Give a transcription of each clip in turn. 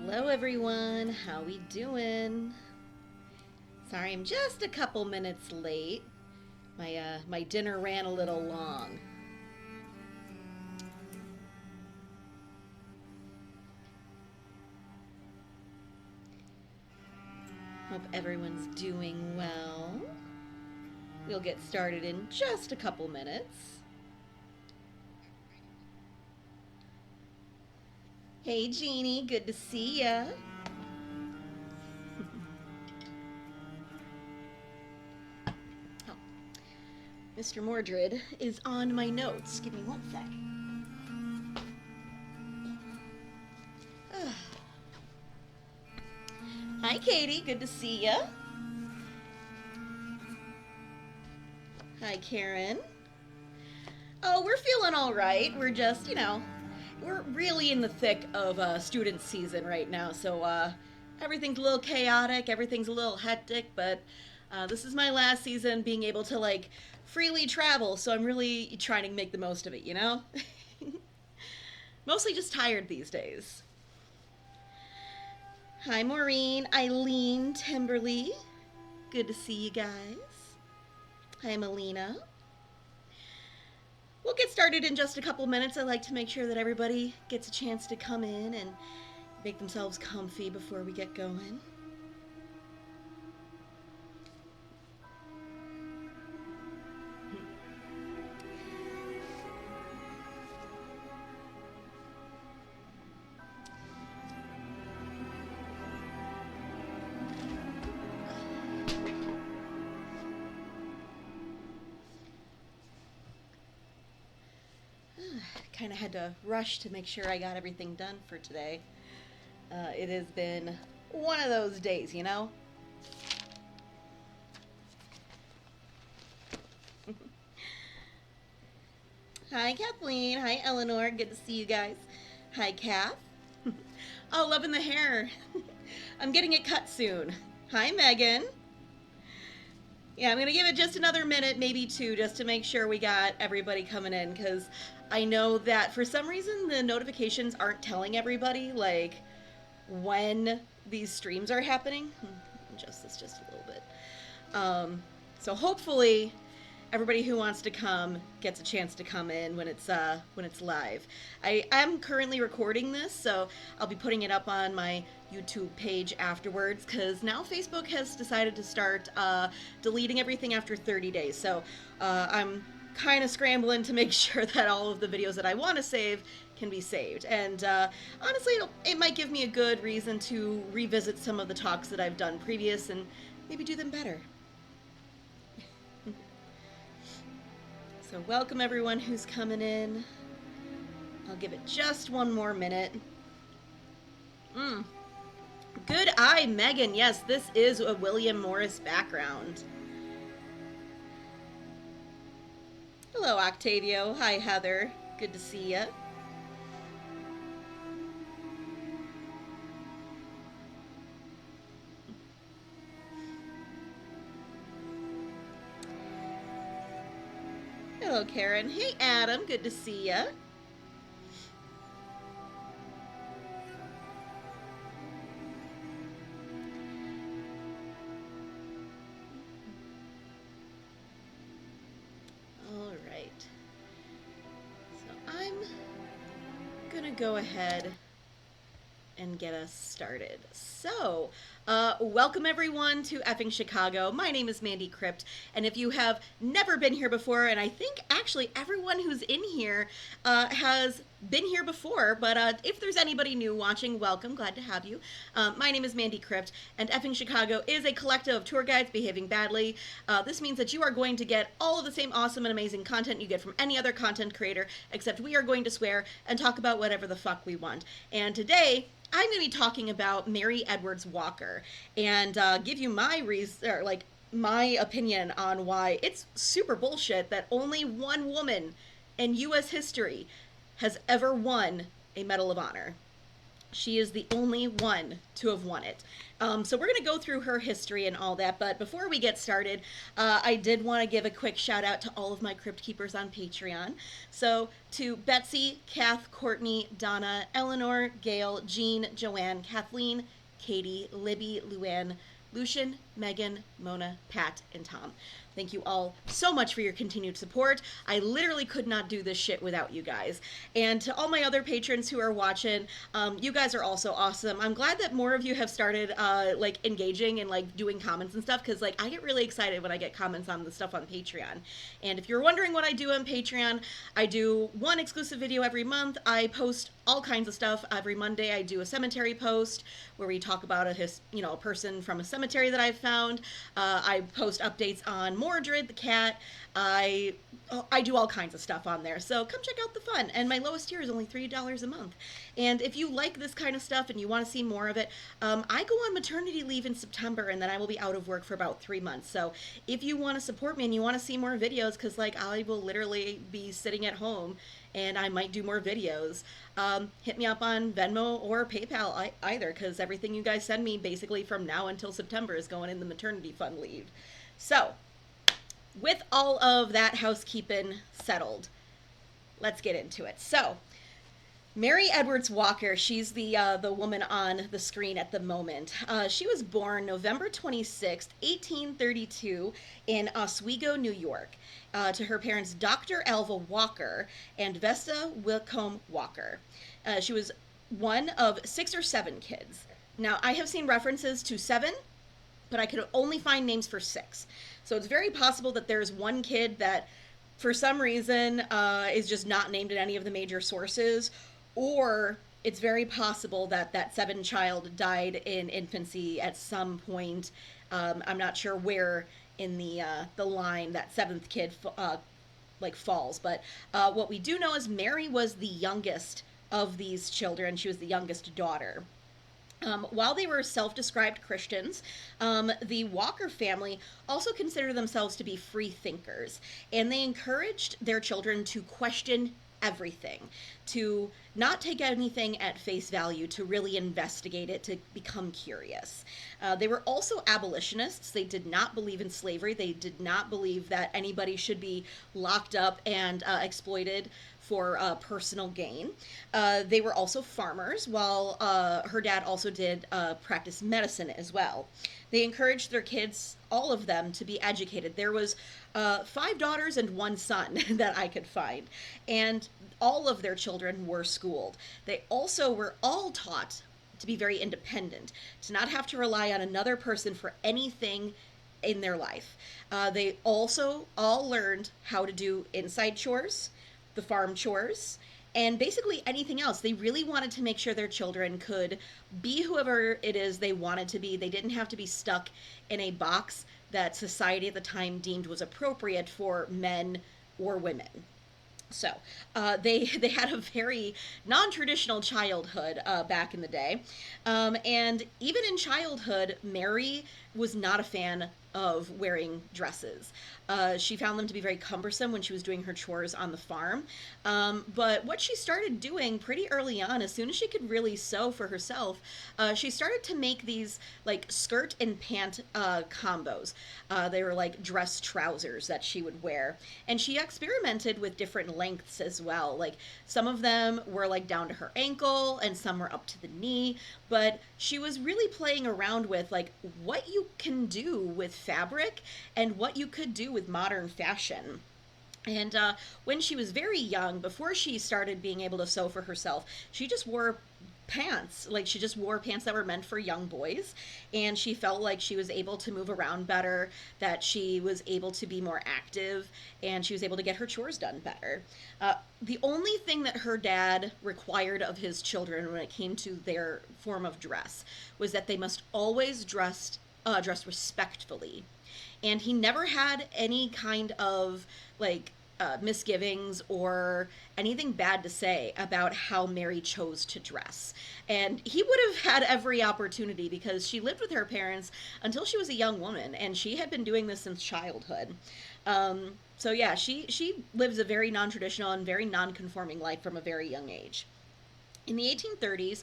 Hello everyone, how we doing? Sorry, I'm just a couple minutes late. My dinner ran a little long. Hope everyone's doing well. We'll get started in just a couple minutes. Hey Jeannie, good to see ya. Oh, Mr. Mordred is on my notes. Give me one sec. Hi Katie, good to see ya. Hi Karen. Oh, we're feeling all right. We're just, we're really in the thick of student season right now, so everything's a little chaotic, everything's a little hectic, but this is my last season being able to like freely travel, so I'm really trying to make the most of it, you know? Mostly just tired these days. Hi Maureen, Eileen, Timberly. Good to see you guys. Hi Melina. We'll get started in just a couple minutes. I like to make sure that everybody gets a chance to come in and make themselves comfy before we get going. Kind of had to rush to make sure I got everything done for today. It has been one of those days, you know? Hi, Kathleen. Hi, Eleanor. Good to see you guys. Hi, Kath. Oh, loving the hair. I'm getting it cut soon. Hi, Megan. Yeah, I'm going to give it just another minute, maybe two, just to make sure we got everybody coming in, because I know that for some reason the notifications aren't telling everybody, like, when these streams are happening. Adjust this just a little bit. So hopefully everybody who wants to come gets a chance to come in when it's live. I am currently recording this, so I'll be putting it up on my YouTube page afterwards, because now Facebook has decided to start deleting everything after 30 days. So I'm kind of scrambling to make sure that all of the videos that I want to save can be saved. And honestly, it might give me a good reason to revisit some of the talks that I've done previous and maybe do them better. So welcome everyone who's coming in. I'll give it just one more minute. Good eye, Megan. Yes, this is a William Morris background. Hello, Octavio. Hi, Heather. Good to see ya. Hello, Karen. Hey, Adam. Good to see ya. All right. So I'm gonna go ahead and get us started. So, welcome everyone to Effing Chicago. My name is Mandy Crypt, and if you have never been here before, and I think actually everyone who's in here has been here before, but if there's anybody new watching, welcome, glad to have you. My name is Mandy Crypt, and Effing Chicago is a collective of tour guides behaving badly. This means that you are going to get all of the same awesome and amazing content you get from any other content creator, except we are going to swear and talk about whatever the fuck we want. And today, I'm going to be talking about Mary Edwards Walker and give you my my opinion on why it's super bullshit that only one woman in U.S. history has ever won a Medal of Honor. She is the only one to have won it. So we're going to go through her history and all that. But before we get started, I did want to give a quick shout out to all of my Crypt Keepers on Patreon. So to Betsy, Kath, Courtney, Donna, Eleanor, Gail, Jean, Joanne, Kathleen, Katie, Libby, Luann, Lucian, Megan, Mona, Pat, and Tom. Thank you all so much for your continued support. I literally could not do this shit without you guys. And to all my other patrons who are watching, you guys are also awesome. I'm glad that more of you have started like engaging and like doing comments and stuff, because like I get really excited when I get comments on the stuff on Patreon. And if you're wondering what I do on Patreon, I do one exclusive video every month. I post all kinds of stuff. Every Monday I do a cemetery post where we talk about a person from a cemetery that I've found. I post updates on Mordred the cat. I do all kinds of stuff on there, so come check out the fun. And my lowest tier is only $3 a month. And if you like this kind of stuff and you want to see more of it, I go on maternity leave in September, and then I will be out of work for about 3 months. So if you want to support me and you want to see more videos, because like I will literally be sitting at home and I might do more videos, hit me up on Venmo or PayPal either, because everything you guys send me basically from now until September is going in the maternity fund leave. So with all of that housekeeping settled, let's get into it. So Mary Edwards Walker, she's the woman on the screen at the moment. She was born November 26th, 1832 in Oswego, New York, to her parents Dr. Alva Walker and Vesta Whitcomb Walker. She was one of 6 or 7 kids. Now, I have seen references to 7, but I could only find names for 6. So it's very possible that there's one kid that, for some reason, is just not named in any of the major sources, or it's very possible that that 7th child died in infancy at some point. I'm not sure where in the line that 7th kid falls, but what we do know is Mary was the youngest of these children. She was the youngest daughter. While they were self-described Christians, the Walker family also considered themselves to be free thinkers, and they encouraged their children to question everything, to not take anything at face value, to really investigate it, to become curious. They were also abolitionists. They did not believe in slavery. They did not believe that anybody should be locked up and exploited for personal gain. They were also farmers, while her dad also did practice medicine as well. They encouraged their kids, all of them, to be educated. There was 5 daughters and 1 son that I could find, and all of their children were schooled. They also were all taught to be very independent, to not have to rely on another person for anything in their life. They also all learned how to do inside chores, the farm chores, and basically anything else. They really wanted to make sure their children could be whoever it is they wanted to be. They didn't have to be stuck in a box that society at the time deemed was appropriate for men or women. So they had a very non-traditional childhood back in the day. And even in childhood, Mary was not a fan of wearing dresses. She found them to be very cumbersome when she was doing her chores on the farm. But what she started doing pretty early on, as soon as she could really sew for herself, she started to make these like skirt and pant combos. They were like dress trousers that she would wear. And she experimented with different lengths as well. Like some of them were like down to her ankle and some were up to the knee. But she was really playing around with like what you can do with fabric and what you could do with modern fashion. And when she was very young, before she started being able to sew for herself, she just wore pants. Like she just wore pants that were meant for young boys, and she felt like she was able to move around better, that she was able to be more active, and she was able to get her chores done better. The only thing that her dad required of his children when it came to their form of dress was that they must always dress respectfully. And he never had any kind of like misgivings or anything bad to say about how Mary chose to dress. And he would have had every opportunity, because she lived with her parents until she was a young woman, and she had been doing this since childhood. So yeah, she lives a very non-traditional and very non-conforming life from a very young age. In the 1830s,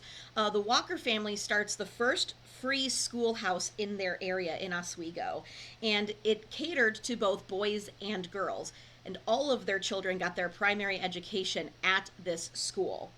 the Walker family starts the first free schoolhouse in their area in Oswego, and it catered to both boys and girls. And all of their children got their primary education at this school.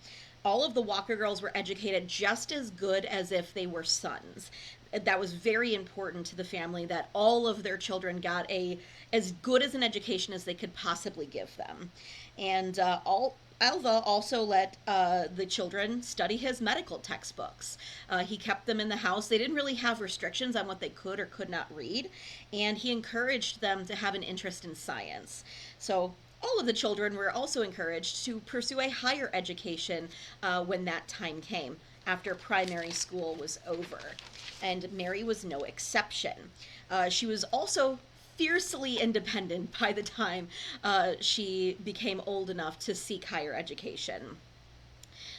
All of the Walker girls were educated just as good as if they were sons. That was very important to the family, that all of their children got a as good as an education as they could possibly give them. And all Alva also let the children study his medical textbooks. He kept them in the house. They didn't really have restrictions on what they could or could not read, and he encouraged them to have an interest in science. So all of the children were also encouraged to pursue a higher education when that time came, after primary school was over. And Mary was no exception. She was also fiercely independent by the time she became old enough to seek higher education.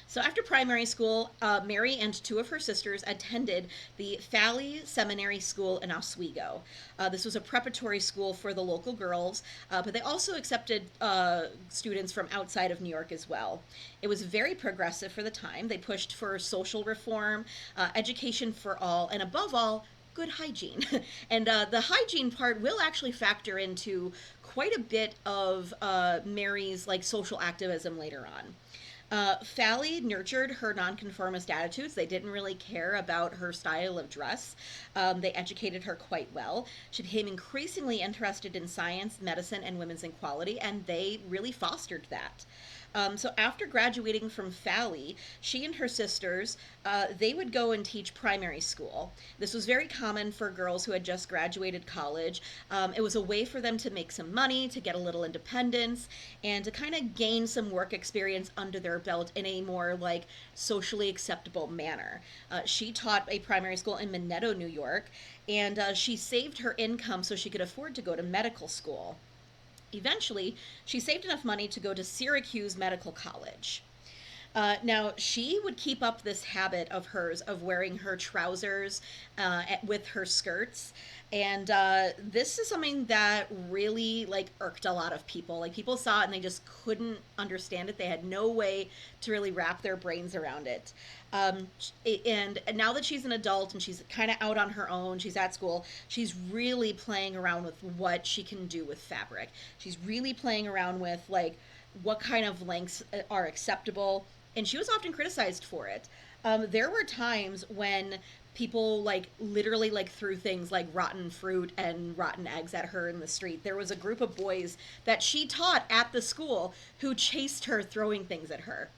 So after primary school, Mary and two of her sisters attended the Falley Seminary School in Oswego. This was a preparatory school for the local girls, but they also accepted students from outside of New York as well. It was very progressive for the time. They pushed for social reform, education for all, and above all, good hygiene. And the hygiene part will actually factor into quite a bit of Mary's like social activism later on. Falley nurtured her nonconformist attitudes. They didn't really care about her style of dress. They educated her quite well. She became increasingly interested in science, medicine, and women's equality, and they really fostered that. So after graduating from Falley, she and her sisters, they would go and teach primary school. This was very common for girls who had just graduated college. It was a way for them to make some money, to get a little independence, and to kind of gain some work experience under their belt in a more like socially acceptable manner. She taught a primary school in Minetto, New York, and she saved her income so she could afford to go to medical school. Eventually, she saved enough money to go to Syracuse Medical College. Now, she would keep up this habit of hers of wearing her trousers with her skirts. And this is something that really like irked a lot of people. Like people saw it and they just couldn't understand it. They had no way to really wrap their brains around it. And now that she's an adult and she's kind of out on her own, she's at school, she's really playing around with what she can do with fabric. She's really playing around with like what kind of lengths are acceptable, and she was often criticized for it. There were times when people like literally like threw things like rotten fruit and rotten eggs at her in the street. There was a group of boys that she taught at the school who chased her throwing things at her.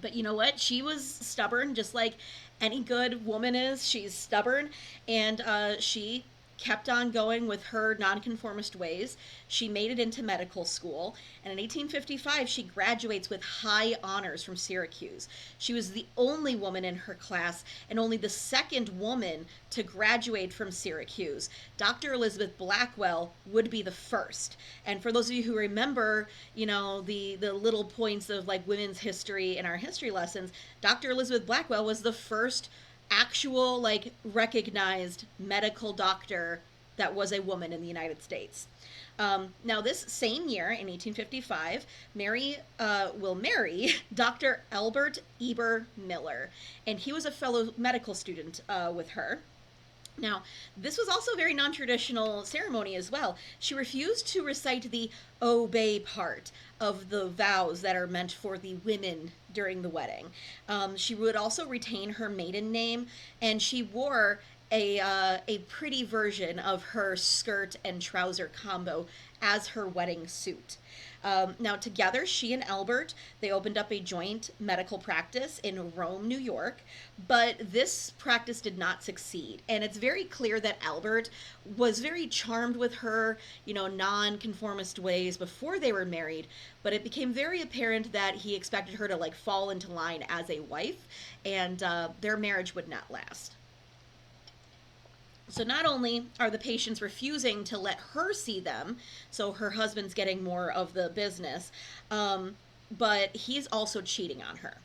But you know what? She was stubborn, just like any good woman is. She's stubborn, and she kept on going with her nonconformist ways. She made it into medical school, and in 1855 she graduates with high honors from Syracuse. She was the only woman in her class and only the second woman to graduate from Syracuse. Dr. Elizabeth Blackwell would be the first. And for those of you who remember, you know, the little points of like women's history in our history lessons, Dr. Elizabeth Blackwell was the first actual like recognized medical doctor that was a woman in the United States. Now this same year in 1855, Mary will marry Dr. Albert Eber Miller, and he was a fellow medical student with her. Now, this was also a very non-traditional ceremony as well. She refused to recite the obey part of the vows that are meant for the women during the wedding. She would also retain her maiden name, and she wore a pretty version of her skirt and trouser combo as her wedding suit. Now, together, she and Albert, they opened up a joint medical practice in Rome, New York, but this practice did not succeed. And it's very clear that Albert was very charmed with her, you know, non-conformist ways before they were married, but it became very apparent that he expected her to, like, fall into line as a wife, and their marriage would not last. So not only are the patients refusing to let her see them, so her husband's getting more of the business, but he's also cheating on her.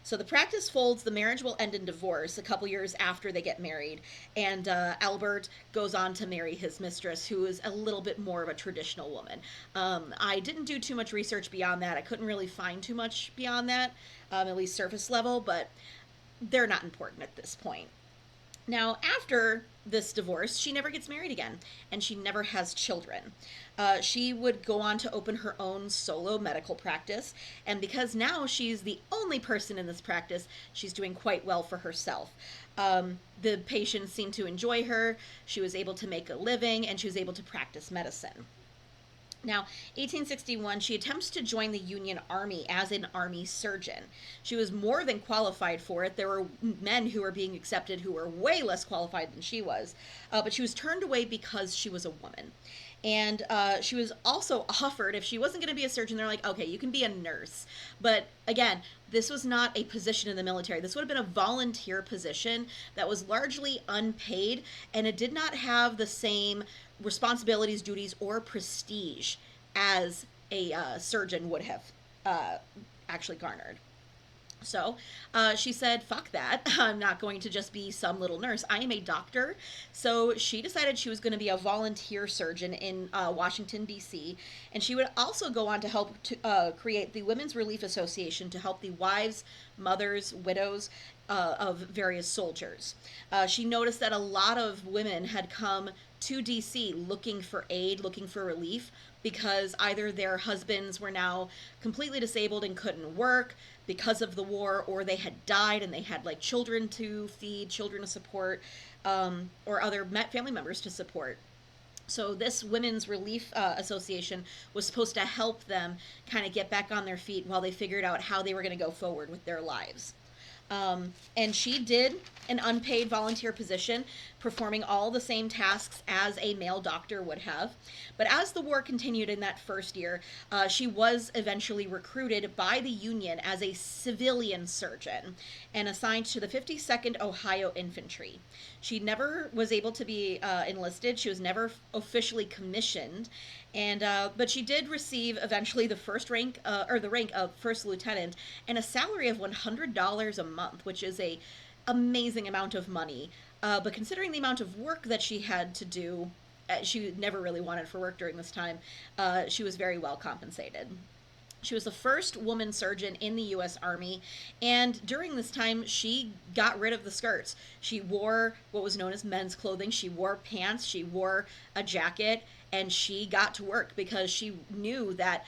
So the practice folds, the marriage will end in divorce a couple years after they get married, and Albert goes on to marry his mistress, who is a little bit more of a traditional woman. I didn't do too much research beyond that. I couldn't really find too much beyond that, at least surface level, but they're not important at this point. Now, after this divorce, she never gets married again, and she never has children. She would go on to open her own solo medical practice, and because now she's the only person in this practice, she's doing quite well for herself. The patients seemed to enjoy her, she was able to make a living, and she was able to practice medicine. Now, 1861, she attempts to join the Union Army as an army surgeon. She was more than qualified for it. There were men who were being accepted who were way less qualified than she was, but she was turned away because she was a woman. And she was also offered, if she wasn't going to be a surgeon, they're like, okay, you can be a nurse. But again, this was not a position in the military. This would have been a volunteer position that was largely unpaid, and it did not have the same responsibilities, duties, or prestige as a surgeon would have actually garnered. So she said, fuck that. I'm not going to just be some little nurse. I am a doctor. So she decided she was going to be a volunteer surgeon in Washington, D.C. And she would also go on to help to create the Women's Relief Association to help the wives, mothers, widows of various soldiers. She noticed that a lot of women had come to DC looking for aid, looking for relief, because either their husbands were now completely disabled and couldn't work because of the war, or they had died and they had like children to feed, children to support, or other family members to support. So this Women's Relief Association was supposed to help them kind of get back on their feet while they figured out how they were going to go forward with their lives. And she did an unpaid volunteer position, performing all the same tasks as a male doctor would have. But as the war continued in that first year, she was eventually recruited by the Union as a civilian surgeon and assigned to the 52nd Ohio Infantry. She never was able to be enlisted. She was never officially commissioned. And but she did receive eventually the the rank of first lieutenant and a salary of $100 a month, which is a amazing amount of money. But considering the amount of work that she had to do, she never really wanted for work during this time. She was very well compensated. She was the first woman surgeon in the U.S. Army, and during this time, she got rid of the skirts. She wore what was known as men's clothing. She wore pants, she wore a jacket, and she got to work because she knew that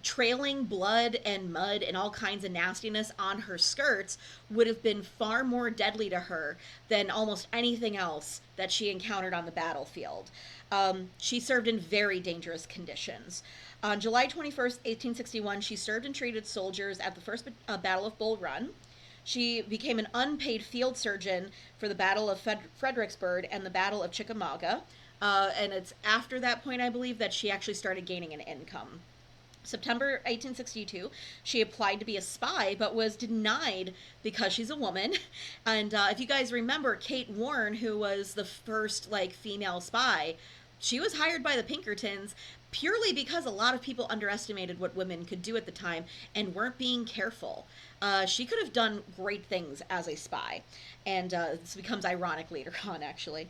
trailing blood and mud and all kinds of nastiness on her skirts would have been far more deadly to her than almost anything else that she encountered on the battlefield. She served in very dangerous conditions. On July 21st, 1861, she served and treated soldiers at the First Battle of Bull Run. She became an unpaid field surgeon for the Battle of Fredericksburg and the Battle of Chickamauga. And it's after that point, I believe, that she actually started gaining an income. September 1862, she applied to be a spy, but was denied because she's a woman. And if you guys remember, Kate Warren, who was the first female spy, she was hired by the Pinkertons purely because a lot of people underestimated what women could do at the time and weren't being careful. She could have done great things as a spy, and this becomes ironic later on, actually.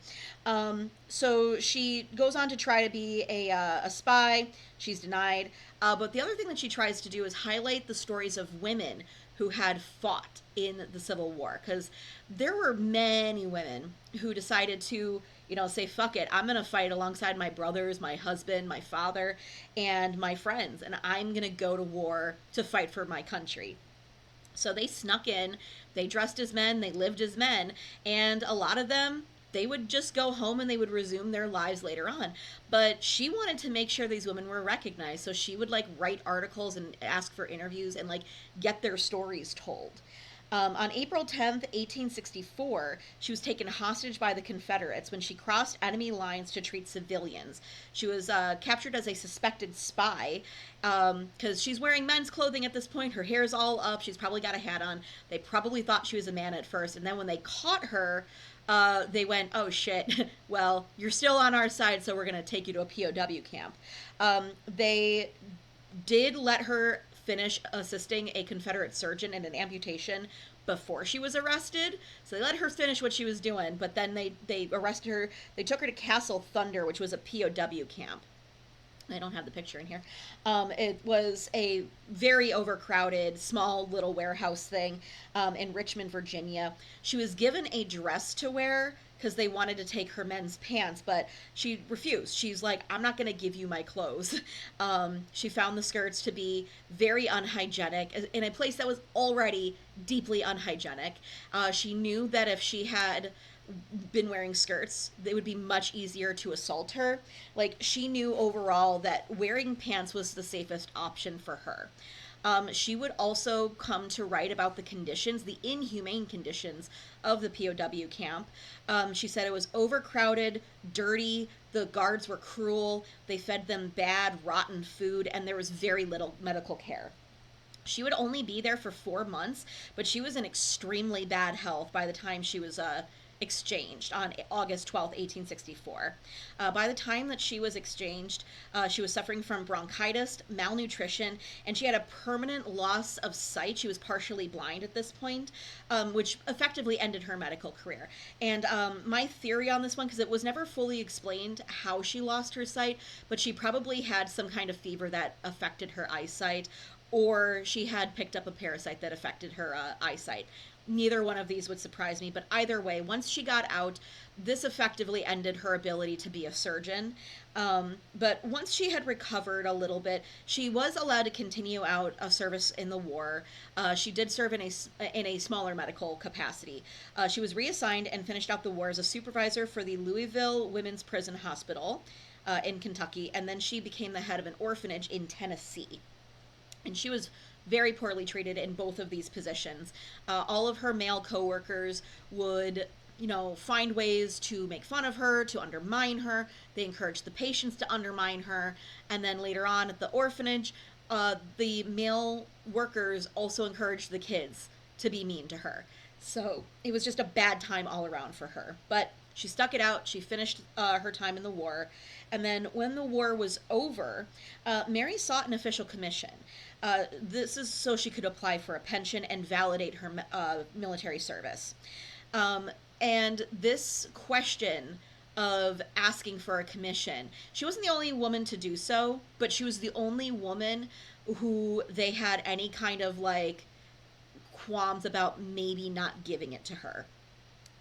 So she goes on to try to be a spy. She's denied. But the other thing that she tries to do is highlight the stories of women who had fought in the Civil War, because there were many women who decided to say, fuck it, I'm going to fight alongside my brothers, my husband, my father, and my friends, and I'm going to go to war to fight for my country. So they snuck in, they dressed as men, they lived as men, and a lot of them, they would just go home and they would resume their lives later on. But she wanted to make sure these women were recognized, so she would write articles and ask for interviews and get their stories told. On April 10th, 1864, she was taken hostage by the Confederates when she crossed enemy lines to treat civilians. She was captured as a suspected spy because she's wearing men's clothing at this point. Her hair's all up. She's probably got a hat on. They probably thought she was a man at first. And then when they caught her, they went, oh shit, well, you're still on our side, so we're going to take you to a POW camp. They did let her finish assisting a Confederate surgeon in an amputation before she was arrested. So they let her finish what she was doing, but then they arrested her. They took her to Castle Thunder, which was a POW camp. I don't have the picture in here. It was a very overcrowded, small little warehouse thing in Richmond, Virginia. She was given a dress to wear because they wanted to take her men's pants, but she refused. She's like, I'm not going to give you my clothes. She found the skirts to be very unhygienic in a place that was already deeply unhygienic. She knew that if she had been wearing skirts, it would be much easier to assault her. Like, she knew overall that wearing pants was the safest option for her. She would also come to write about the conditions, the inhumane conditions of the POW camp. She said it was overcrowded, dirty, the guards were cruel, they fed them bad, rotten food, and there was very little medical care. She would only be there for 4 months, but she was in extremely bad health by the time she was exchanged on August 12th, 1864. By the time that she was exchanged, she was suffering from bronchitis, malnutrition, and she had a permanent loss of sight. She was partially blind at this point, which effectively ended her medical career. And my theory on this one, because it was never fully explained how she lost her sight, but she probably had some kind of fever that affected her eyesight, or she had picked up a parasite that affected her eyesight. Neither one of these would surprise me, but either way, once she got out, this effectively ended her ability to be a surgeon. But once she had recovered a little bit, she was allowed to continue out a service in the war. She did serve in a smaller medical capacity. She was reassigned and finished out the war as a supervisor for the Louisville Women's Prison Hospital in Kentucky, and then she became the head of an orphanage in Tennessee. And she was very poorly treated in both of these positions. All of her male coworkers would, find ways to make fun of her, to undermine her. They encouraged the patients to undermine her. And then later on at the orphanage, the male workers also encouraged the kids to be mean to her. So it was just a bad time all around for her. But she stuck it out. She finished her time in the war. And then when the war was over, Mary sought an official commission. This is so she could apply for a pension and validate her military service. And this question of asking for a commission, she wasn't the only woman to do so, but she was the only woman who they had any kind of qualms about maybe not giving it to her.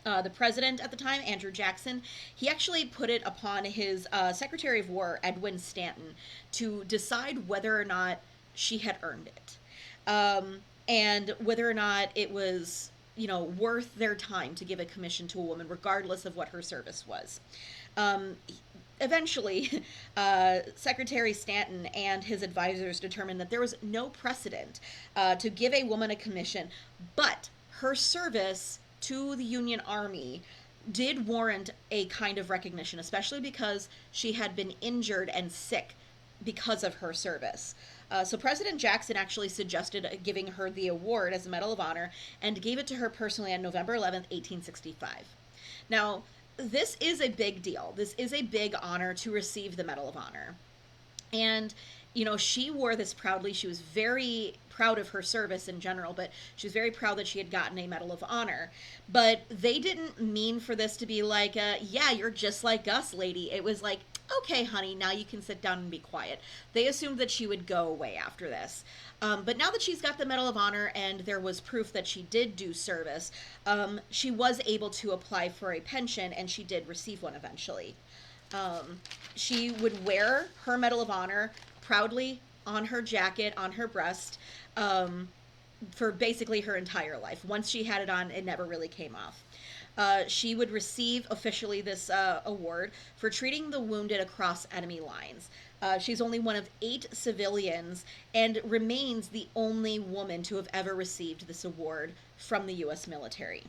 The president at the time, Andrew Jackson, he actually put it upon his Secretary of War, Edwin Stanton, to decide whether or not she had earned it, and whether or not it was, worth their time to give a commission to a woman, regardless of what her service was. Eventually, Secretary Stanton and his advisors determined that there was no precedent to give a woman a commission, but her service to the Union Army did warrant a kind of recognition, especially because she had been injured and sick because of her service. So President Jackson actually suggested giving her the award as a Medal of Honor and gave it to her personally on November 11th, 1865. Now, this is a big deal. This is a big honor to receive the Medal of Honor. And, she wore this proudly. She was very proud of her service in general, but she was very proud that she had gotten a Medal of Honor. But they didn't mean for this to be like, yeah, you're just like us, lady. It was like, okay, honey, now you can sit down and be quiet. They assumed that she would go away after this. But now that she's got the Medal of Honor and there was proof that she did do service, she was able to apply for a pension, and she did receive one eventually. She would wear her Medal of Honor proudly on her jacket, on her breast, for basically her entire life. Once she had it on, it never really came off. She would receive officially this award for treating the wounded across enemy lines. She's only one of 8 civilians and remains the only woman to have ever received this award from the U.S. military.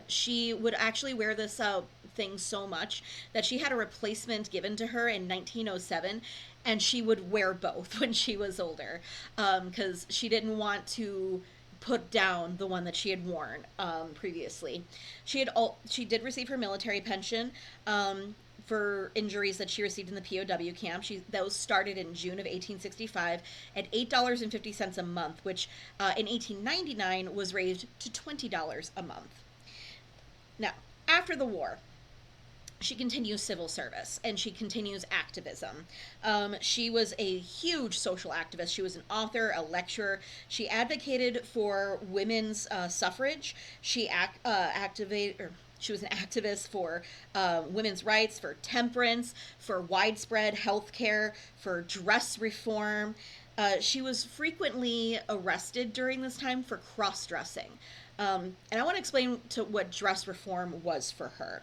She would actually wear this thing so much that she had a replacement given to her in 1907, and she would wear both when she was older, because she didn't want to put down the one that she had worn previously. She did receive her military pension for injuries that she received in the POW camp. Those started in June of 1865 at $8.50 a month, which in 1899 was raised to $20 a month. Now, after the war, she continues civil service and she continues activism. She was a huge social activist. She was an author, a lecturer. She advocated for women's suffrage. She was an activist for women's rights, for temperance, for widespread health care, for dress reform. She was frequently arrested during this time for cross-dressing. And I want to explain what dress reform was for her.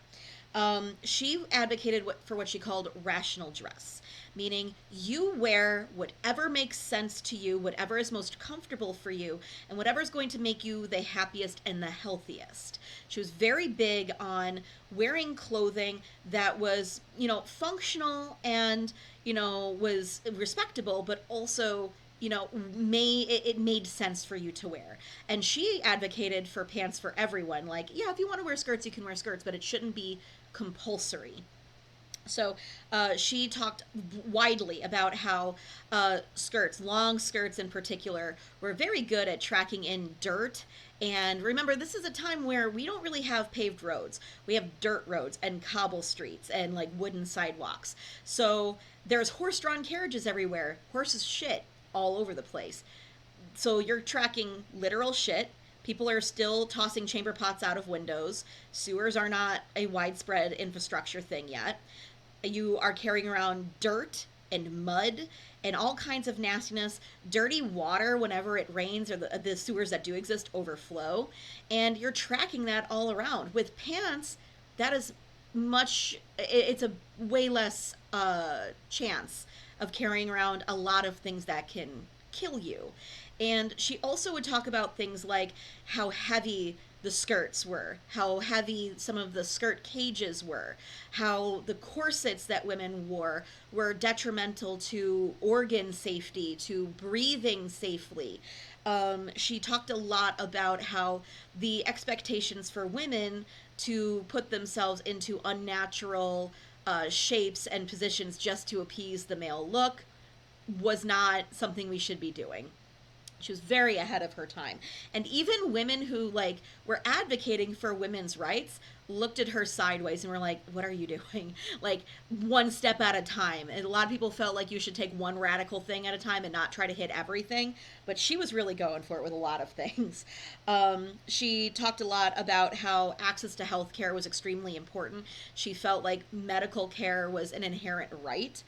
She advocated for what she called rational dress, meaning you wear whatever makes sense to you, whatever is most comfortable for you, and whatever is going to make you the happiest and the healthiest. She was very big on wearing clothing that was, functional and, was respectable, but also it made sense for you to wear. And she advocated for pants for everyone. Like, yeah, if you want to wear skirts, you can wear skirts, but it shouldn't be compulsory. So she talked widely about how skirts, long skirts in particular, were very good at tracking in dirt. And remember, this is a time where we don't really have paved roads. We have dirt roads and cobble streets and like wooden sidewalks. So there's horse-drawn carriages everywhere. Horses shit all over the place. So you're tracking literal shit. People are still tossing chamber pots out of windows. Sewers are not a widespread infrastructure thing yet. You are carrying around dirt and mud and all kinds of nastiness. Dirty water whenever it rains or the sewers that do exist overflow. And you're tracking that all around. With pants, that is it's a way less chance of carrying around a lot of things that can kill you. And she also would talk about things like how heavy the skirts were, how heavy some of the skirt cages were, how the corsets that women wore were detrimental to organ safety, to breathing safely. She talked a lot about how the expectations for women to put themselves into unnatural shapes and positions just to appease the male look was not something we should be doing. She was very ahead of her time. And even women who were advocating for women's rights looked at her sideways and were like, what are you doing? Like, one step at a time. And a lot of people felt like you should take one radical thing at a time and not try to hit everything. But she was really going for it with a lot of things. She talked a lot about how access to health care was extremely important. She felt like medical care was an inherent right.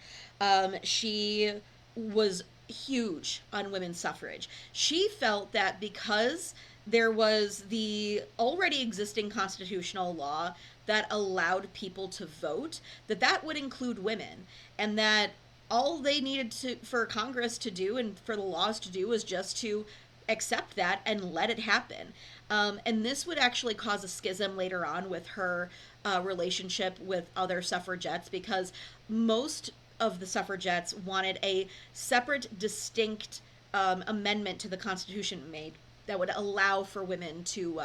She was huge on women's suffrage. She felt that because there was the already existing constitutional law that allowed people to vote, that would include women, and that all they needed for Congress to do and for the laws to do was just to accept that and let it happen. And this would actually cause a schism later on with her relationship with other suffragettes, because most of the suffragettes wanted a separate, distinct amendment to the Constitution made that would allow for women to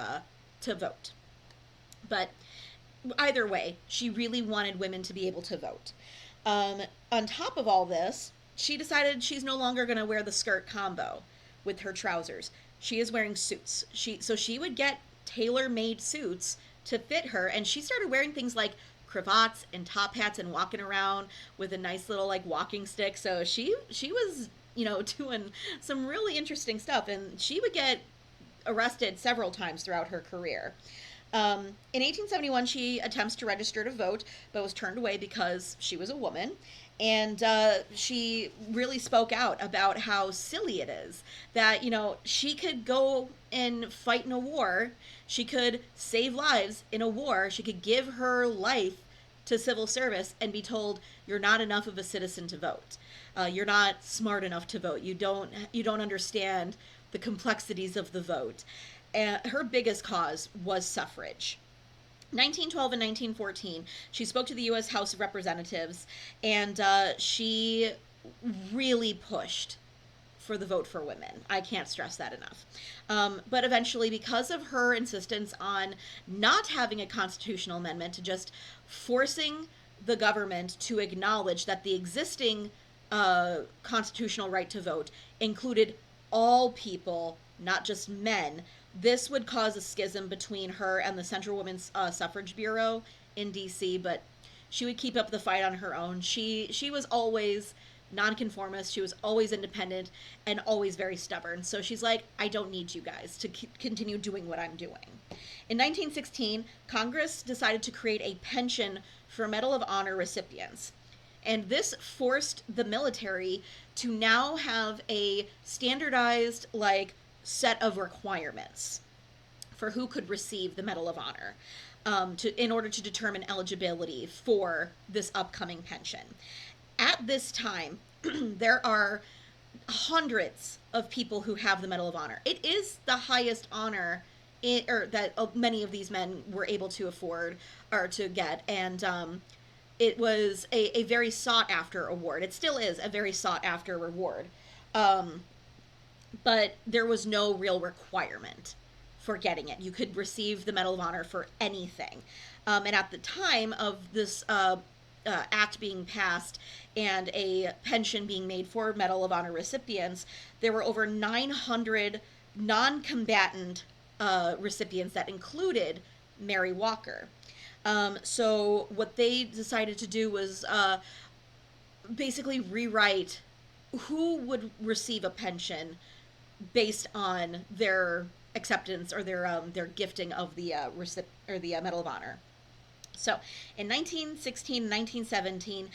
vote. But either way, she really wanted women to be able to vote. On top of all this, she decided she's no longer going to wear the skirt combo with her trousers. She is wearing suits. So she would get tailor-made suits to fit her, and she started wearing things like cravats and top hats and walking around with a nice little walking stick. So she was doing some really interesting stuff, and she would get arrested several times throughout her career. In 1871, she attempts to register to vote, but was turned away because she was a woman. And she really spoke out about how silly it is that, she could go and fight in a war. She could save lives in a war. She could give her life to civil service and be told, you're not enough of a citizen to vote. You're not smart enough to vote. You don't understand the complexities of the vote. And her biggest cause was suffrage. 1912 and 1914, she spoke to the U.S. House of Representatives, and she really pushed for the vote for women. I can't stress that enough. But eventually, because of her insistence on not having a constitutional amendment, to just forcing the government to acknowledge that the existing constitutional right to vote included all people, not just men, this would cause a schism between her and the Central Women's Suffrage Bureau in D.C., but she would keep up the fight on her own. She was always nonconformist. She was always independent and always very stubborn. So she's like, I don't need you guys to continue doing what I'm doing. In 1916, Congress decided to create a pension for Medal of Honor recipients. And this forced the military to now have a standardized, like, set of requirements for who could receive the Medal of Honor in order to determine eligibility for this upcoming pension. At this time, there are hundreds of people who have the Medal of Honor. It is the highest honor that many of these men were able to afford or to get, and it was a very sought after award. It still is a very sought after reward, but there was no real requirement for getting it. You could receive the Medal of Honor for anything, and at the time of this act being passed and a pension being made for Medal of Honor recipients, there were over 900 non-combatant recipients that included Mary Walker. So what they decided to do was basically rewrite who would receive a pension based on their acceptance or their gifting of the Medal of Honor. So in 1916 and 1917,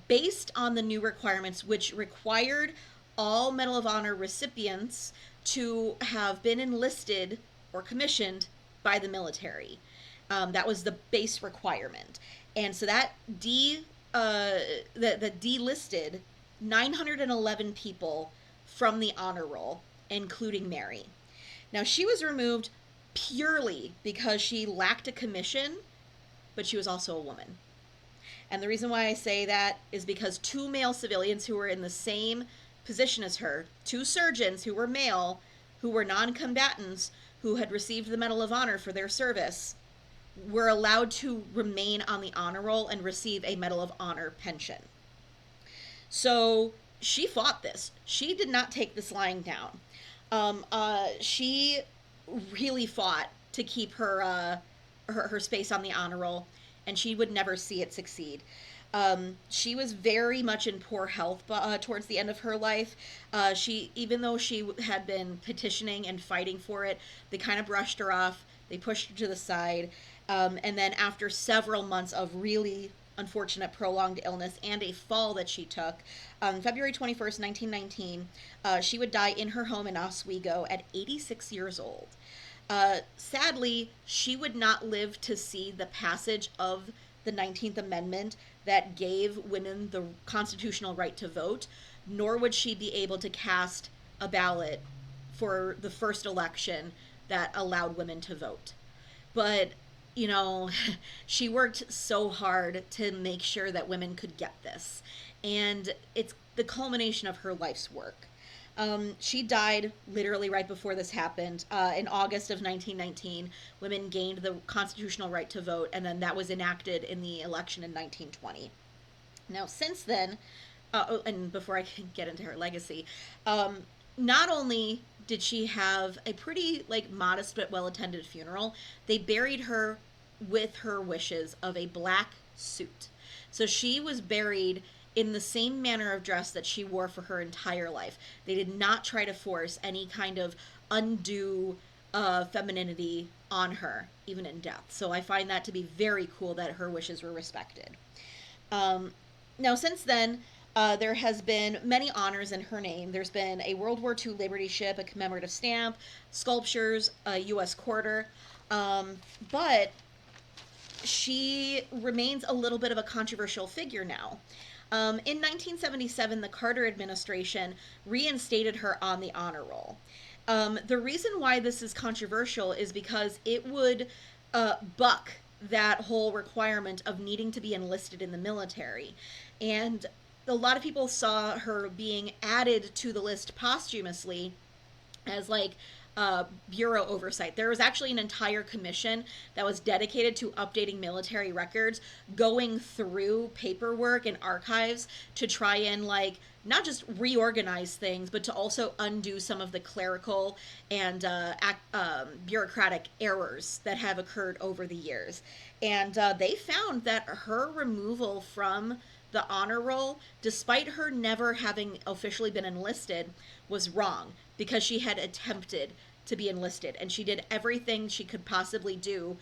based on the new requirements, which required all Medal of Honor recipients to have been enlisted or commissioned by the military. That was the base requirement. And so that delisted 911 people from the honor roll, including Mary. Now, she was removed purely because she lacked a commission, but she was also a woman. And the reason why I say that is because two male civilians who were in the same position as her, two surgeons who were male, who were non-combatants, who had received the Medal of Honor for their service, were allowed to remain on the honor roll and receive a Medal of Honor pension. So she fought this. She did not take this lying down. She really fought to keep her space on the honor roll, and she would never see it succeed. She was very much in poor health towards the end of her life. Even though she had been petitioning and fighting for it, they kind of brushed her off. They pushed her to the side. And then after several months of really unfortunate prolonged illness and a fall that she took, on February 21st, 1919, she would die in her home in Oswego at 86 years old. Sadly, she would not live to see the passage of the 19th Amendment that gave women the constitutional right to vote, nor would she be able to cast a ballot for the first election that allowed women to vote. But, you know, she worked so hard to make sure that women could get this. And it's the culmination of her life's work. She died literally right before this happened. In August of 1919, women gained the constitutional right to vote, and then that was enacted in the election in 1920. Now, since then, and before I can get into her legacy, not only did she have a pretty, modest but well-attended funeral, they buried her with her wishes of a black suit. So she was buried in the same manner of dress that she wore for her entire life. They did not try to force any kind of undue femininity on her, even in death. So I find that to be very cool that her wishes were respected. Now, since then, there has been many honors in her name. There's been a World War II Liberty Ship, a commemorative stamp, sculptures, a U.S. quarter, but she remains a little bit of a controversial figure now. In 1977, the Carter administration reinstated her on the honor roll. The reason why this is controversial is because it would buck that whole requirement of needing to be enlisted in the military. And a lot of people saw her being added to the list posthumously as bureau oversight. There was actually an entire commission that was dedicated to updating military records, going through paperwork and archives to try and like not just reorganize things, but to also undo some of the clerical and bureaucratic errors that have occurred over the years. And they found that her removal from the honor roll, despite her never having officially been enlisted, was wrong because she had attempted to be enlisted and she did everything she could possibly do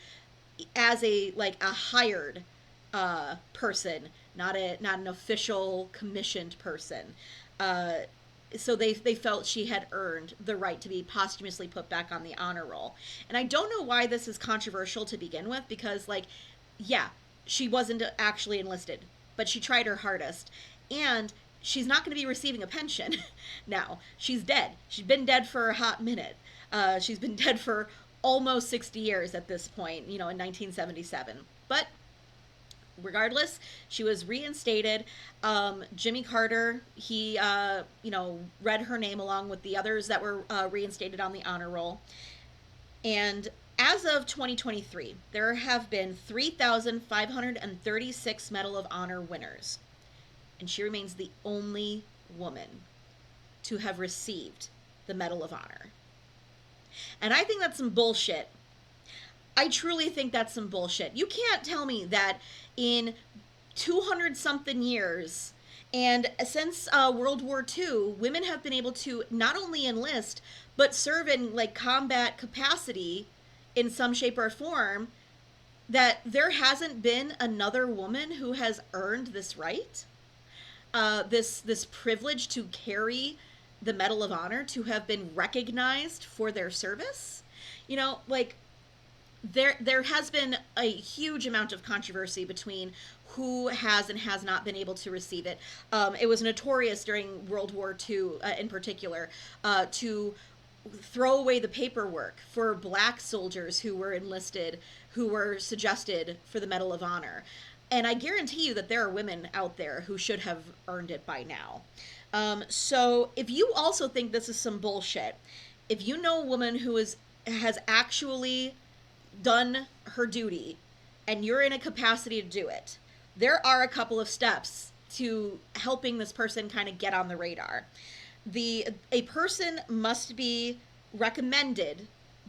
as a hired person, not an official commissioned person. Uh, so they felt she had earned the right to be posthumously put back on the honor roll. And I don't know why this is controversial to begin with, because like, yeah, she wasn't actually enlisted, but she tried her hardest. And she's not going to be receiving a pension now. She's dead. She's been dead for a hot minute. She's been dead for almost 60 years at this point, in 1977. But regardless, she was reinstated. Jimmy Carter, he, read her name along with the others that were reinstated on the honor roll. And as of 2023, there have been 3,536 Medal of Honor winners. And she remains the only woman to have received the Medal of Honor. And I think that's some bullshit. I truly think that's some bullshit. You can't tell me that in 200 something years, and since World War II, women have been able to not only enlist, but serve in like combat capacity in some shape or form, that there hasn't been another woman who has earned this right. This privilege to carry the Medal of Honor, to have been recognized for their service. There has been a huge amount of controversy between who has and has not been able to receive it. It was notorious during World War II, in particular, to throw away the paperwork for black soldiers who were enlisted, who were suggested for the Medal of Honor. And I guarantee you that there are women out there who should have earned it by now. So if you also think this is some bullshit, if you know a woman who has actually done her duty and you're in a capacity to do it, there are a couple of steps to helping this person kind of get on the radar. A person must be recommended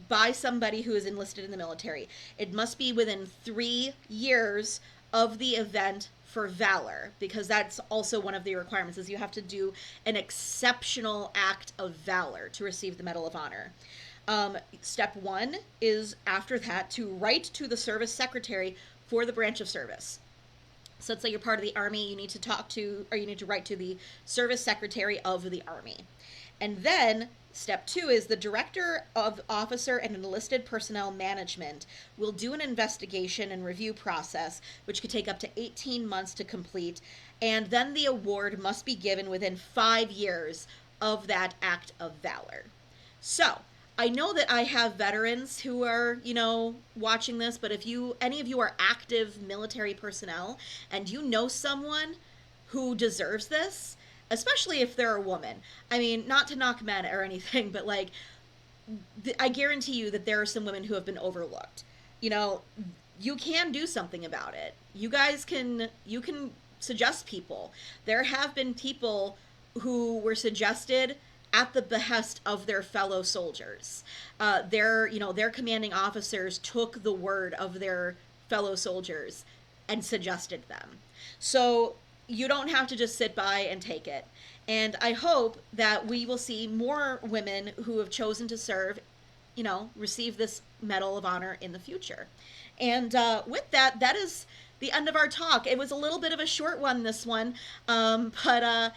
by somebody who is enlisted in the military. It must be within 3 years of the event for valor, because that's also one of the requirements, is you have to do an exceptional act of valor to receive the Medal of Honor. Step 1 is, after that, to write to the service secretary for the branch of service. So let's say you're part of the Army, you need to write to the service secretary of the Army. And then step 2 is the director of officer and enlisted personnel management will do an investigation and review process, which could take up to 18 months to complete. And then the award must be given within 5 years of that act of valor. So I know that I have veterans who are, watching this, but if any of you are active military personnel and you know someone who deserves this, especially if they're a woman, I mean, not to knock men or anything, but like, I guarantee you that there are some women who have been overlooked. You can do something about it. You can suggest people. There have been people who were suggested at the behest of their fellow soldiers. Their commanding officers took the word of their fellow soldiers and suggested them. So you don't have to just sit by and take it. And I hope that we will see more women who have chosen to serve, receive this Medal of Honor in the future. And with that, that is the end of our talk. It was a little bit of a short one, this one. I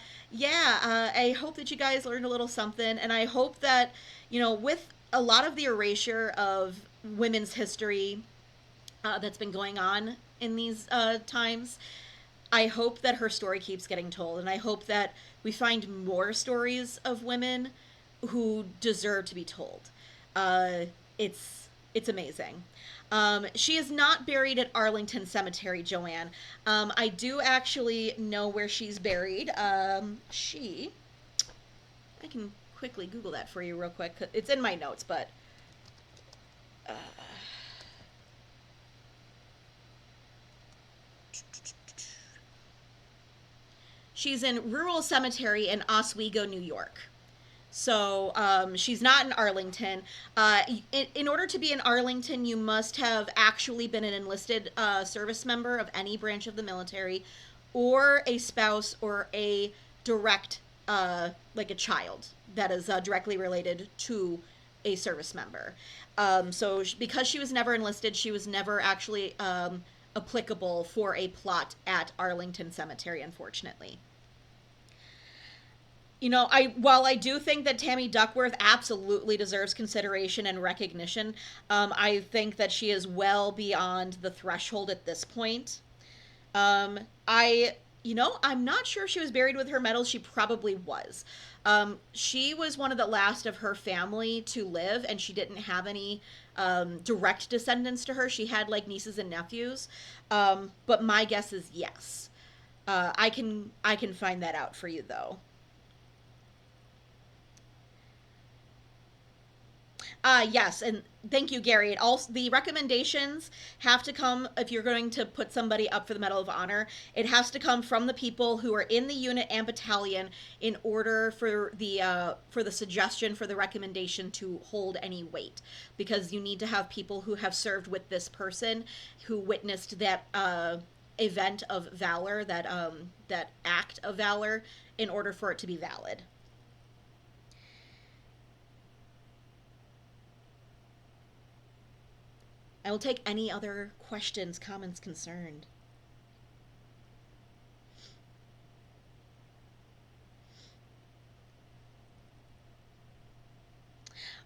hope that you guys learned a little something. And I hope that, with a lot of the erasure of women's history that's been going on in these times, I hope that her story keeps getting told. And I hope that we find more stories of women who deserve to be told. It's amazing. She is not buried at Arlington Cemetery, Joanne. I do actually know where she's buried. I can quickly Google that for you real quick. It's in my notes, but uh, she's in Rural Cemetery in Oswego, New York. So she's not in Arlington. In order to be in Arlington, you must have actually been an enlisted service member of any branch of the military, or a spouse, or a direct, like a child that is directly related to a service member. So because she was never enlisted, she was never actually applicable for a plot at Arlington Cemetery, unfortunately. You know, while I do think that Tammy Duckworth absolutely deserves consideration and recognition, I think that she is well beyond the threshold at this point. I, I'm not sure if she was buried with her medals. She probably was. She was one of the last of her family to live, and she didn't have any direct descendants to her. She had like nieces and nephews, but my guess is yes. I can find that out for you though. Yes, and thank you, Gary. It also, the recommendations have to come if you're going to put somebody up for the Medal of Honor. It has to come from the people who are in the unit and battalion in order for the suggestion for the recommendation to hold any weight, because you need to have people who have served with this person, who witnessed that event of valor, that act of valor, in order for it to be valid. I will take any other questions, comments, concerned.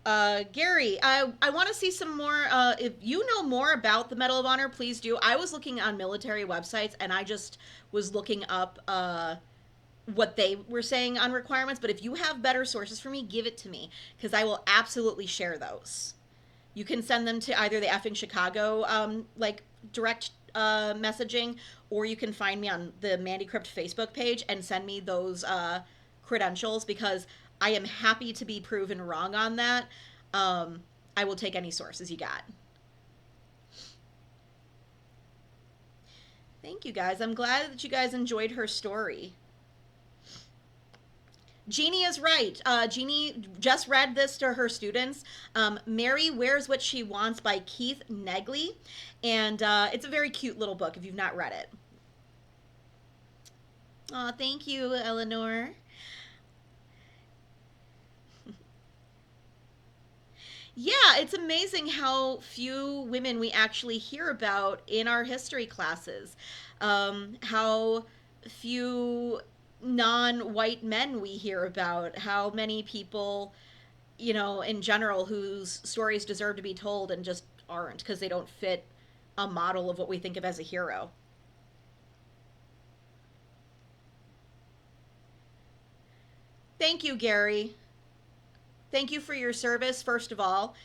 Gary, I want to see some more. If you know more about the Medal of Honor, please do. I was looking on military websites and I just was looking up what they were saying on requirements. But if you have better sources for me, give it to me, because I will absolutely share those. You can send them to either the effing Chicago like direct messaging, or you can find me on the Mandy Crypt Facebook page and send me those credentials, because I am happy to be proven wrong on that. I will take any sources you got. Thank you guys. I'm glad that you guys enjoyed her story. Jeannie is right. Jeannie just read this to her students. Mary Wears What She Wants by Keith Negley. And it's a very cute little book if you've not read it. Aw, thank you, Eleanor. Yeah, it's amazing how few women we actually hear about in our history classes. How few non white men we hear about. How many people, in general, whose stories deserve to be told and just aren't, because they don't fit a model of what we think of as a hero. Thank you, Gary. Thank you for your service, first of all.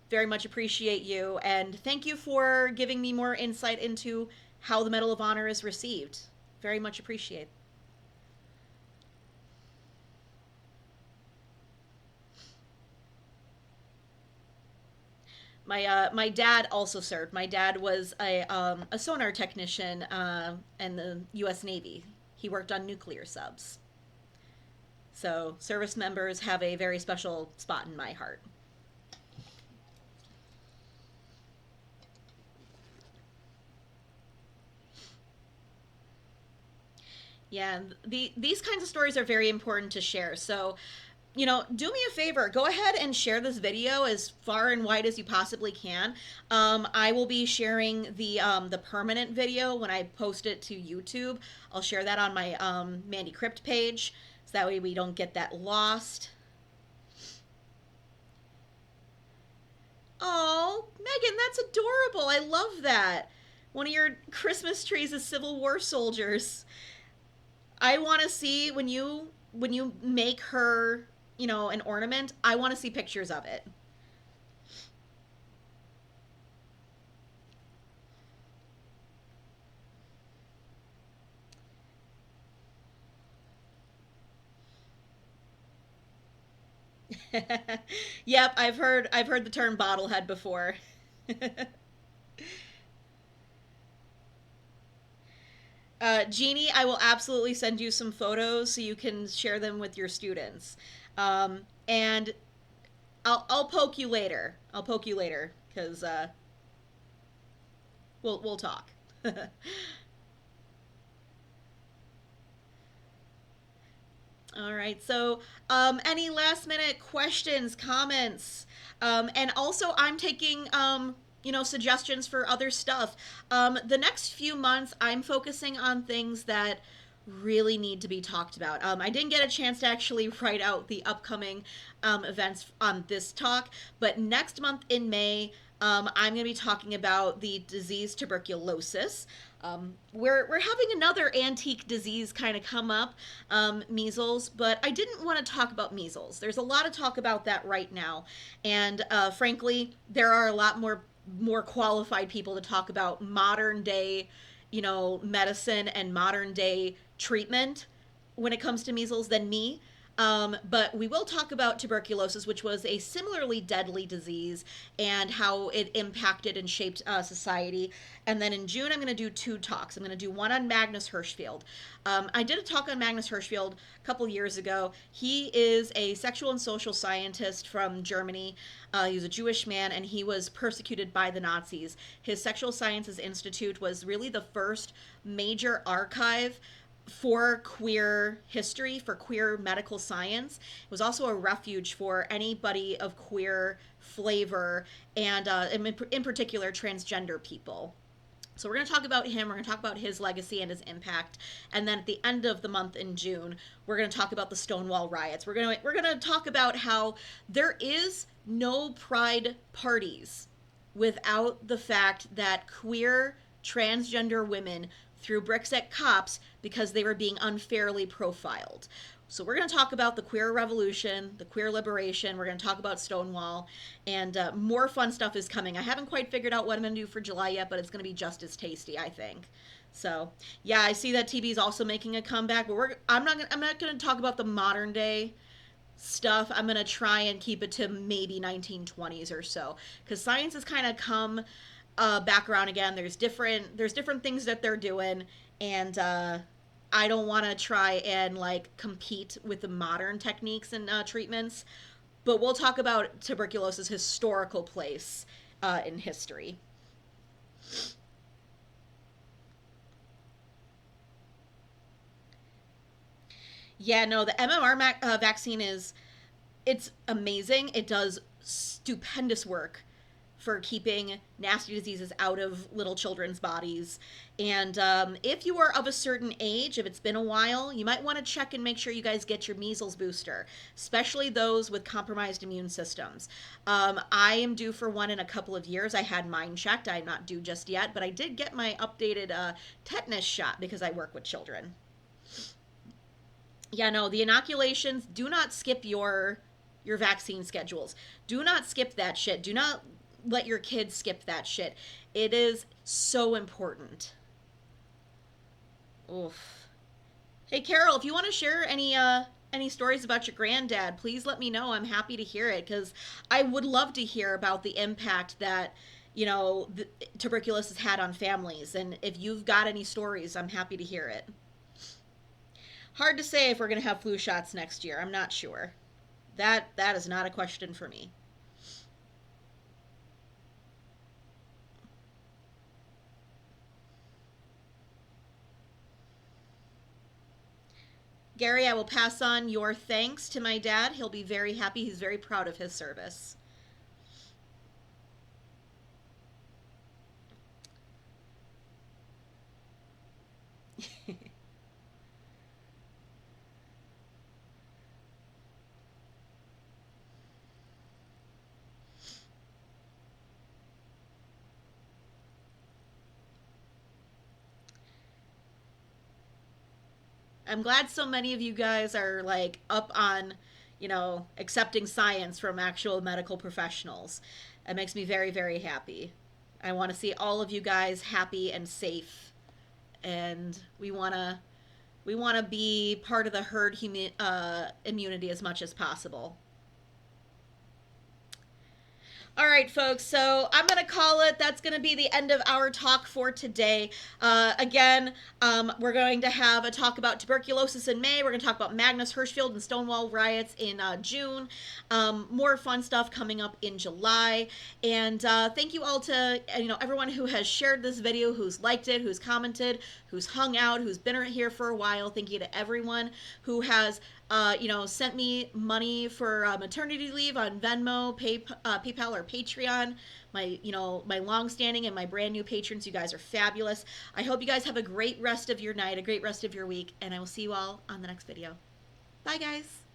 Very much appreciate you. And thank you for giving me more insight into how the Medal of Honor is received. Very much appreciate. My dad also served. My dad was a sonar technician in the U.S. Navy. He worked on nuclear subs. So service members have a very special spot in my heart. Yeah, these kinds of stories are very important to share. So, do me a favor. Go ahead and share this video as far and wide as you possibly can. I will be sharing the permanent video when I post it to YouTube. I'll share that on my Mandy Crypt page, so that way we don't get that lost. Oh, Megan, that's adorable. I love that. One of your Christmas trees is Civil War soldiers. I want to see when you make her, an ornament. I want to see pictures of it. Yep, I've heard the term bottlehead before. Jeannie, I will absolutely send you some photos so you can share them with your students. And I'll poke you later. I'll poke you later because we'll talk. All right. So, any last minute questions, comments, and also I'm taking suggestions for other stuff. The next few months, I'm focusing on things that really need to be talked about. I didn't get a chance to actually write out the upcoming events on this talk, but next month in May, I'm going to be talking about the disease tuberculosis. We're having another antique disease kind of come up, measles, but I didn't want to talk about measles. There's a lot of talk about that right now, and frankly, there are a lot more qualified people to talk about modern day, medicine and modern day treatment when it comes to measles than me. But we will talk about tuberculosis, which was a similarly deadly disease, and how it impacted and shaped society. And then in June, I'm going to do two talks. I'm going to do one on Magnus Hirschfeld. I did a talk on Magnus Hirschfeld a couple years ago. He is a sexual and social scientist from Germany. He was a Jewish man, and he was persecuted by the Nazis. His Sexual Sciences Institute was really the first major archive for queer history, for queer medical science. It was also a refuge for anybody of queer flavor and, in particular, transgender people. So we're going to talk about him. We're going to talk about his legacy and his impact. And then at the end of the month in June, we're going to talk about the Stonewall riots. We're going to talk about how there is no pride parties without the fact that queer transgender women threw bricks at cops because they were being unfairly profiled. So we're going to talk about the queer revolution, the queer liberation. We're going to talk about Stonewall, and more fun stuff is coming. I haven't quite figured out what I'm going to do for July yet, but it's going to be just as tasty, I think. So yeah, I see that TB is also making a comeback, but I'm not going to talk about the modern day stuff. I'm going to try and keep it to maybe 1920s or so, because science has kind of come back around again. There's different things that they're doing, and I don't want to try and like compete with the modern techniques and treatments. But we'll talk about tuberculosis' historical place in history. Yeah, no, the MMR vaccine it's amazing. It does stupendous work for keeping nasty diseases out of little children's bodies. And if you are of a certain age, if it's been a while, you might want to check and make sure you guys get your measles booster, especially those with compromised immune systems. I am due for one in a couple of years. I had mine checked. I'm not due just yet, but I did get my updated tetanus shot because I work with children. Yeah, no, the inoculations, do not skip your vaccine schedules. Do not skip that shit. Do not let your kids skip that shit. It is so important. Oof. Hey Carol, if you want to share any stories about your granddad, please let me know. I'm happy to hear it cuz I would love to hear about the impact that tuberculosis had on families, and if you've got any stories, I'm happy to hear it. Hard to say if we're going to have flu shots next year. I'm not sure. That is not a question for me. Gary, I will pass on your thanks to my dad. He'll be very happy. He's very proud of his service. I'm glad so many of you guys are like up on, accepting science from actual medical professionals. It makes me very, very happy. I want to see all of you guys happy and safe, and we want to be part of the herd immunity as much as possible. All right, folks, so I'm going to call it. That's going to be the end of our talk for today. Again, we're going to have a talk about tuberculosis in May. We're going to talk about Magnus Hirschfeld and Stonewall riots in June. More fun stuff coming up in July. And thank you all to everyone who has shared this video, who's liked it, who's commented, who's hung out, who's been here for a while. Thank you to everyone who has sent me money for maternity leave on Venmo, PayPal, or Patreon. My long-standing and my brand new patrons, you guys are fabulous. I hope you guys have a great rest of your night, a great rest of your week, and I will see you all on the next video. Bye, guys.